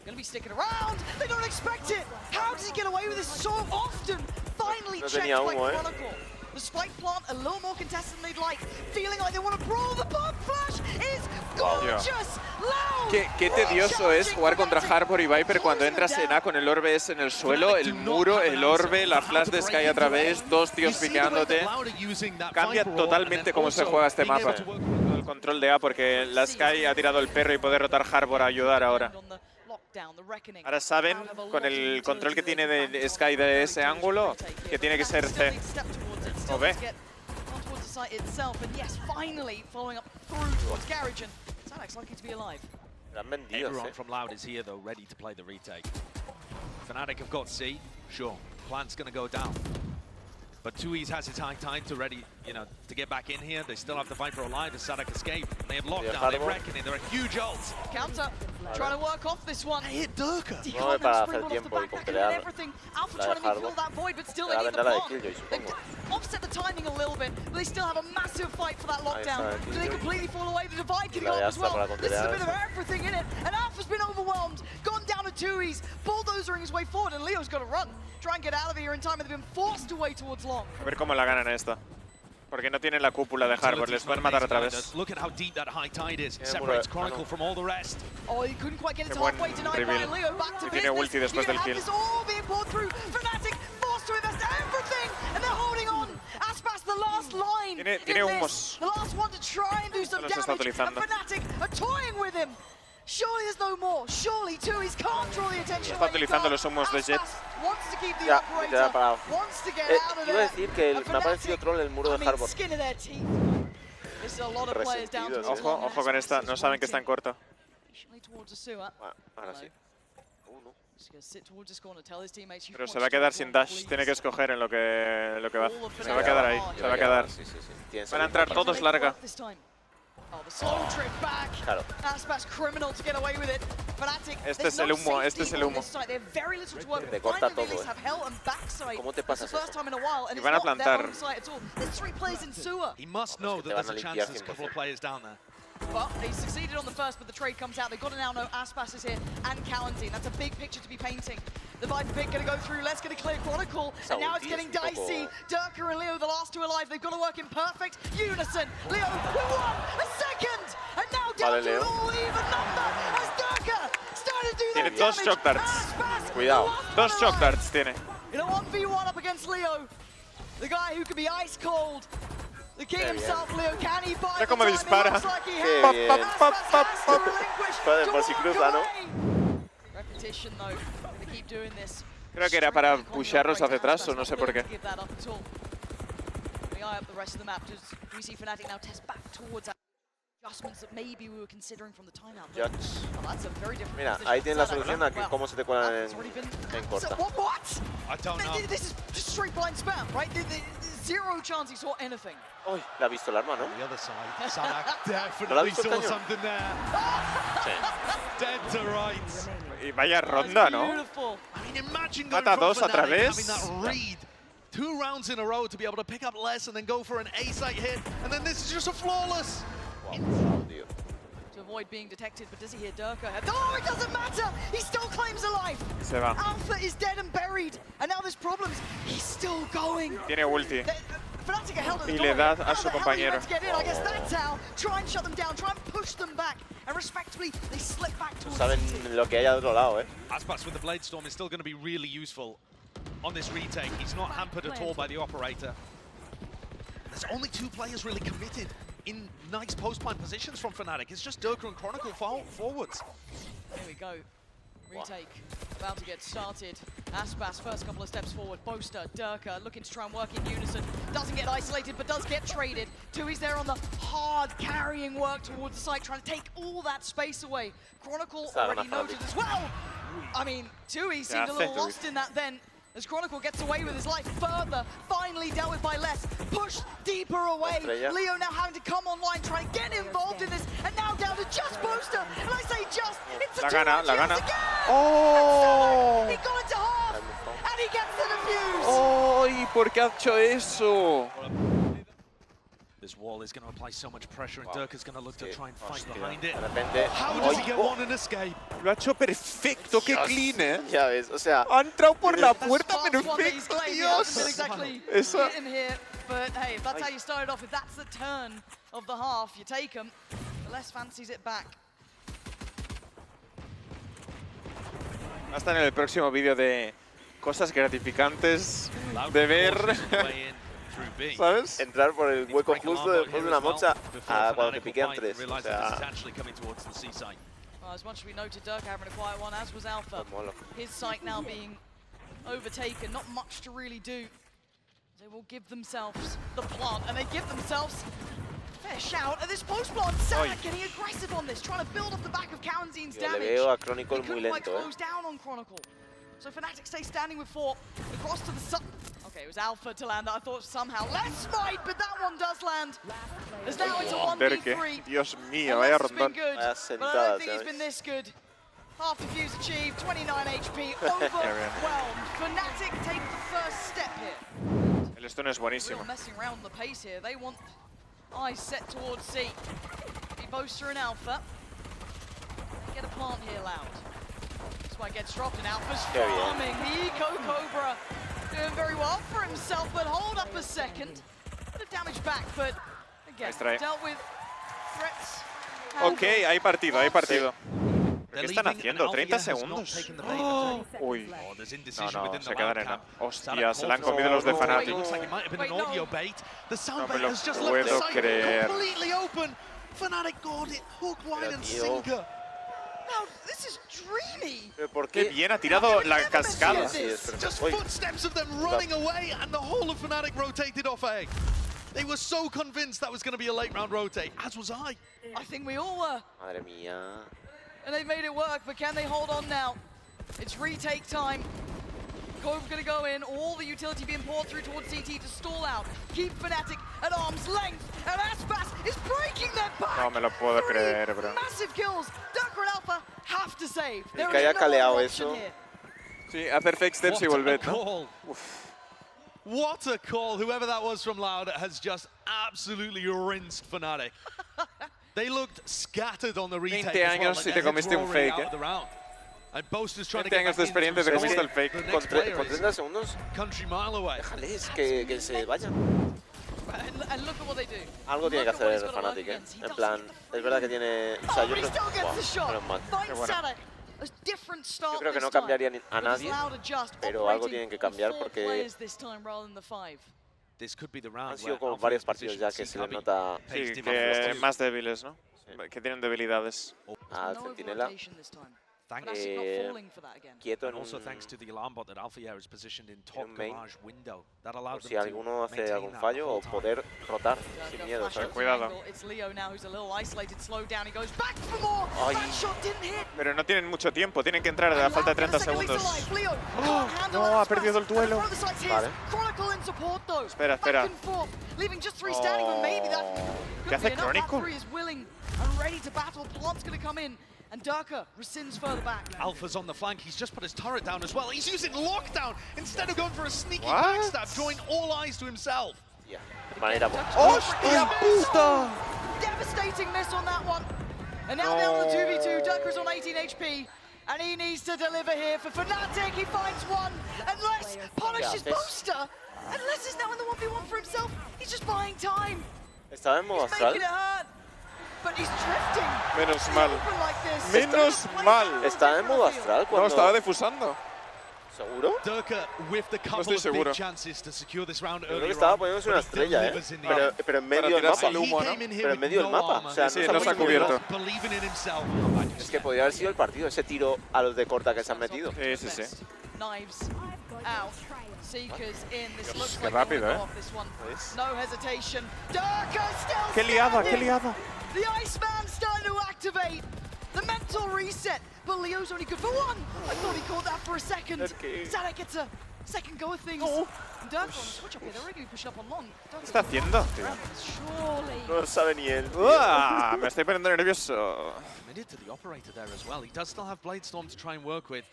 Gonna be sticking around. They don't expect it. How does he get away with this so often? Finally checked by Chronicle. The spike plant a little more contested than they'd like. Feeling like they want to brawl. The bomb flash is gorgeous. Loud. Qué tedioso es jugar contra Harbor y Viper cuando entras en A con el orbe en el suelo, el muro, el orbe, la flash de Sky a través, 2 tíos piqueándote. Cambia totalmente cómo se juega este mapa. El control de A porque la Sky ha tirado el perro y puede rotar Harbor a ayudar ahora. Ahora saben, con el control que tiene de Sky de ese ángulo, que tiene que ser C o B. Everyone from Loud is here though, ready to play the retake. FNATIC have got C, sure, plant's gonna go down. But Tui's has his high time to ready, to get back in here. They still have the Viper alive as Sadak escape. They have lockdown, they have reckoning, they're a huge ult. Counter, trying to work off this one. They hit Durka. No para hacer tiempo y completar Alpha trying to fill that void, but still they need the block. They've offset the timing a little bit, but they still have a massive fight for that lockdown. Do they completely fall away? The divide can go up as well. This is a bit of everything in it, and Alpha's been overwhelmed, gone down to Tui's, bulldozering his way forward, and Leo's got to run. Try and get out of here in time, and they've been forced away towards long. A ver cómo la ganan esta. Porque no tienen la cúpula de Harbor, les pueden matar otra vez. Look at how deep that high tide is. Separates Chronicle from all the rest. Oh, he couldn't quite get it to halfway, denied by Leo. Back to tiene ulti después del kill. This all being poured through. FNATIC forced to invest everything, and they're holding on. Aspas, the last line. Tiene humos. The last one to try and do some damage. And FNATIC are toying with him. Surely there's no more. Surely Tui's can't draw the attention. Está utilizando los humos de Jet. Wants to keep the Ya, operator, queda parado. wants to get out of Iba a there. decir que And me ha parecido FNATIC, troll el muro I de mean, Harbor. skin of their teeth. This is a lot of players down to Resentidos, Ojo, ojo con esta. No saben que está en corto. towards the sewer. Ahora sí. No. Just gonna sit towards this corner, tell his teammates, Pero se va a quedar sin dash. Tiene que escoger en lo que va. Se va a quedar ahí. Se va a quedar. Van a entrar todos larga. Oh, the slow trip back. Claro. Aspas criminal to get away with it. FNATIC, Este es el humo, este es el humo. Te corta todo, ¿Cómo te pasas eso? Y van a plantar. He must know that there's a chance there's a couple of players down there. Well, he succeeded on the first, but the trade comes out. They've got to now know Aspas is here and Calentine. That's a big picture to be painting. The Viper pick going to go through. Let's get a clear Chronicle. And now it's getting dicey. Durka and Leo, the last two alive. They've got to work in perfect unison. Leo with 1 second. And now down to an all-even number as Durka started to do Tiene that dos damage. shock darts. Aspas, Cuidado. Dos shock darts tiene. in a 1v1 up against Leo. The guy who can be ice cold. The king himself, Leo, can he buy Mira cómo the time? dispara. It looks like he Qué has. bien. Aspas has to relinquish to Por si walk cruza, ¿no? away. Repetition though, gonna keep doing this. Creo que era para pusharlos hacia atrás o no sé por qué. Give that up at all. We eye up the rest of the map. Does we see FNATIC now test back towards adjustments that maybe we were considering from the timeout? Judge. Well, that's a very different Mira, position ahí tienes la for solución Zara. a que cómo se te cuelan en corta. What? I don't know. This is just straight blind spam, right? Zero chance he saw anything. Uy, le ha visto el arma, ¿no? The other side, Sanak ¿No le ha definitely visto el saw cañón? something there. Dead to rights. Y vaya ronda, ¿no? Beautiful. I mean, imagine going Mata from dos a FNATIC, través. having that read 2 rounds in a row to be able to pick up less and then go for an A-site hit, and then this is just a flawless. To avoid being detected, but does he hear Durka? Oh, it doesn't matter! He still claims a life! Se va. Alpha is dead and buried, and now there's problems. He's still going. Tiene ulti. FNATIC are held at the Y le door. da a How su the hell are you compañero. meant to get in? I guess that's how. Try and shut them down, try and push them back. And respectively, they slip back towards Saben CT. lo que hay al otro lado, ¿eh? Aspas with the Blade Storm is still going to be really useful on this retake. He's not hampered at all by the operator. There's only 2 players really committed in nice post-plant positions from FNATIC. It's just Durka and Chronicle forwards. Here we go. Retake about to get started. Aspas first couple of steps forward. Boaster, Durka looking to try and work in unison. Doesn't get isolated, but does get traded. Tui's there on the hard carrying work towards the site, trying to take all that space away. Chronicle already noted as well. I mean, Tui seemed a little lost in that then. As Chronicle gets away with his life further, finally dealt with by less, pushed deeper away. Leo now having to come online, trying to get involved in this, and now down to just Boaster. And I say just, it's a La gana. again. ¡Oh! He got it to half, and he gets the defuse. ¡Oh! ¿Y por qué ha hecho eso? This wall is going to apply so much pressure, and Durka's going to look to try and fight behind it. De repente. How does he get one and escape? Lo ha hecho perfecto, qué clean, ¿eh? Ya ves, o sea. Ha entrado por la puerta That's what he's perfecto, claimed. He hasn't been Dios. exactly Esa. hitting here, but hey, if that's how you started off, if that's the turn of the half, you take them. The less fancies it back. Va a estar en el próximo vídeo de cosas gratificantes de ver. ¿Sabes? Entrar por el hueco justo después de una mocha a cuando te piquean 3. O sea, Well, as much as we noted Durka having a quiet one, as was Alpha. His site now being overtaken, not much to really do. They will give themselves the plant, and they give themselves fair shout at this post plant. Sanak getting aggressive on this, trying to build up the back of Kalenzine's yo le damage. veo a Chronicle They muy couldn't quite lento, close down on Chronicle. So FNATIC stay standing with 4. Across to the sub. Okay, it was Alpha to land that I thought somehow. Let's smite, but that one does land. As now it's a 1v3. Dios mío, vaya Unless it's been rondón. good, Vaya but I don't sentada, think he's ¿sabes? been this good. Half defuse achieved, 29 HP, overwhelmed. FNATIC take the first step here. El stun es buenísimo. Real messing around the pace here. They want eyes set towards C. Be Boaster and Alpha. They get a plant here, Loud. This one gets dropped, and Alpha's farming. The Eco Cobra doing very well for himself, but hold up a second. Bit of damage back, but again, dealt with threats. Ok, hay partido, hay partido. ¿Qué están haciendo? ¿30 segundos? Oh. Uy. No, se quedan en... Hostia, se la han comido los de FNATIC. No me lo puedo creer. FNATIC got it hook, line, and sinker. Now, this is dreamy. ¿Pero por Qué qué? bien ha tirado la cascada. Sí, es perfecto. Just Uy. footsteps of them running away, and the whole of FNATIC rotated off A. They were so convinced that was going to be a late round rotate, as was I. I think we all were. Madre mía. And they've made it work, but can they hold on now? It's retake time. Cove gonna go in, all the utility being poured through towards CT to stall out. Keep FNATIC at arm's length, and Aspas is breaking their back! No me lo puedo creer, bro. Massive kills! Darker and Alpha have to save. El que haya caleado eso. Sí, hacer fake steps y volver, ¿no? What a call. Whoever that was from Loud has just absolutely rinsed FNATIC. They looked scattered on the retake 20 años y te comiste un fake, ¿eh? 20 años de experiencia te comiste el fake. Con 30 segundos. Country mile away. Déjales que se vayan. And look at what they do. Algo tiene que hacer el FNATIC, ¿eh? En plan, es verdad que tiene... O sea, yo creo... Menos mal. Qué bueno. Yo creo que no cambiaría a nadie, pero algo tienen que cambiar porque han sido como varios partidos ya que se les nota... Sí, que más débiles, ¿no? Que tienen debilidades. Al Centinela. Quieto en un main, por si alguno hace algún fallo o poder rotar sin miedo, ¿sabes? Cuidado. Ay. Pero no tienen mucho tiempo, tienen que entrar a falta de 30 segundos. ¡Oh! No, ha perdido el duelo. Vale. Espera, espera. Oh. ¿Qué hace Chronicle? And Durka rescinds further back. Alpha's on the flank. He's just put his turret down as well. He's using lockdown instead of going for a sneaky backstab, drawing all eyes to himself. Yeah. Manera ¡Hostia puta! Devastating miss on that one. And now down to the 2v2. Durka's on 18 HP. And he needs to deliver here for FNATIC. He finds one. And Les punishes Booster. And Les is now in the 1v1 for himself. He's just buying time. ¿Estaba en modo astral? Menos mal. Menos mal. ¿Estaba en modo astral cuando...? No, estaba defusando. ¿Seguro? No estoy seguro. Yo creo que estaba poniéndose una estrella, ¿eh? Pero en medio del mapa. Humo, ¿no? Pero en medio del mapa. O sea, sí, no se ha cubierto. Es que podría haber sido el partido, ese tiro a los de corta que se han metido. Sí, sí, sí. Qué rápido, ¿eh? ¡Qué liada, qué liada! The Iceman starting to activate. The mental reset. But Leo's only good for one. I thought he caught that for a second. Zadok gets a second go of things. And Durka on the switch up here. They're regularly pushing up on long. ¿Qué está haciendo, tío? No lo sabe ni él. Me estoy poniendo nervioso. Committed to the operator there as well. He does still have Bladestorm to try and work with.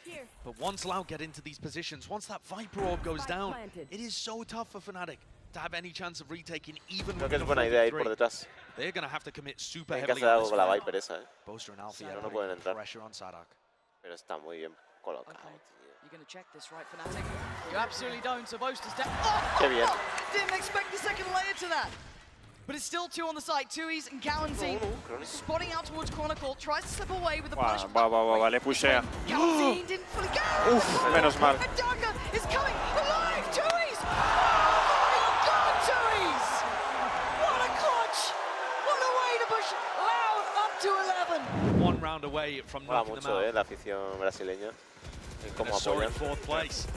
But once Loud get into these positions, once that Viper Orb goes down, it is so tough for FNATIC to have any chance of retaking even Creo que es buena idea ir por detrás. They're going to have to commit super Hay que heavily hacer on algo this con la round. Viper esa, ¿eh? Boaster and Alfie No pueden entrar. pressure on Sadak. Pero está muy bien colocado. You're going to check this, right, FNATIC? You absolutely don't, so Boaster's down. Qué bien. Didn't expect the second layer to that. But it's still two on the side. Tui's and Cowanty spotting out towards Chronicle. Tries to slip away with the punish. Le pushea. Cowanty didn't fully go. Uf, menos mal. And Durka is coming alive. Tui's! Oh my God, Tui's! What a clutch! What a way to push Loud up to 11. One round away from Mola knocking them mucho, out. La afición brasileña. En cómo Soaring apoyan. fourth place.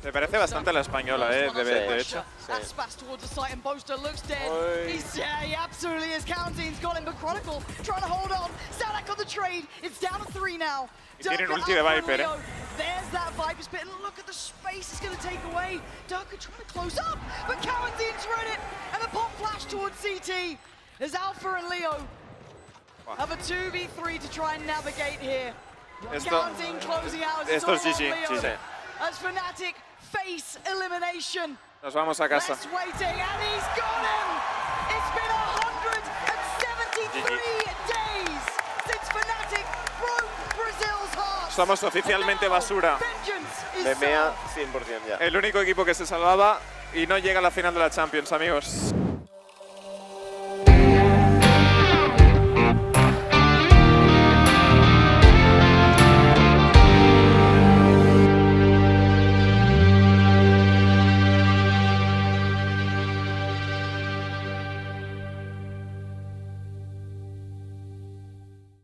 Me parece bastante la española, de hecho. Aspas towards the site and Boaster looks dead. He absolutely is. Counting's got him, but Chronicle trying to hold on. Sadak on the trade. It's down to 3 now. Y tienen ulti de Viper, There's that Viper spit, and look at the space it's going to take away. Durka trying to close up, but Cowanty's read it, and the pop flash towards CT. As Alpha and Leo have a 2v3 to try and navigate here. Cowanty closing out as Esto es it's all GG, on Leo. sí. As FNATIC face elimination. Nos vamos a casa. Less waiting, and he's got him! It's been 173 days since FNATIC broke Brazil's heart. Somos oficialmente basura. De MEA 100% ya. El único equipo que se salvaba y no llega a la final de la Champions, amigos.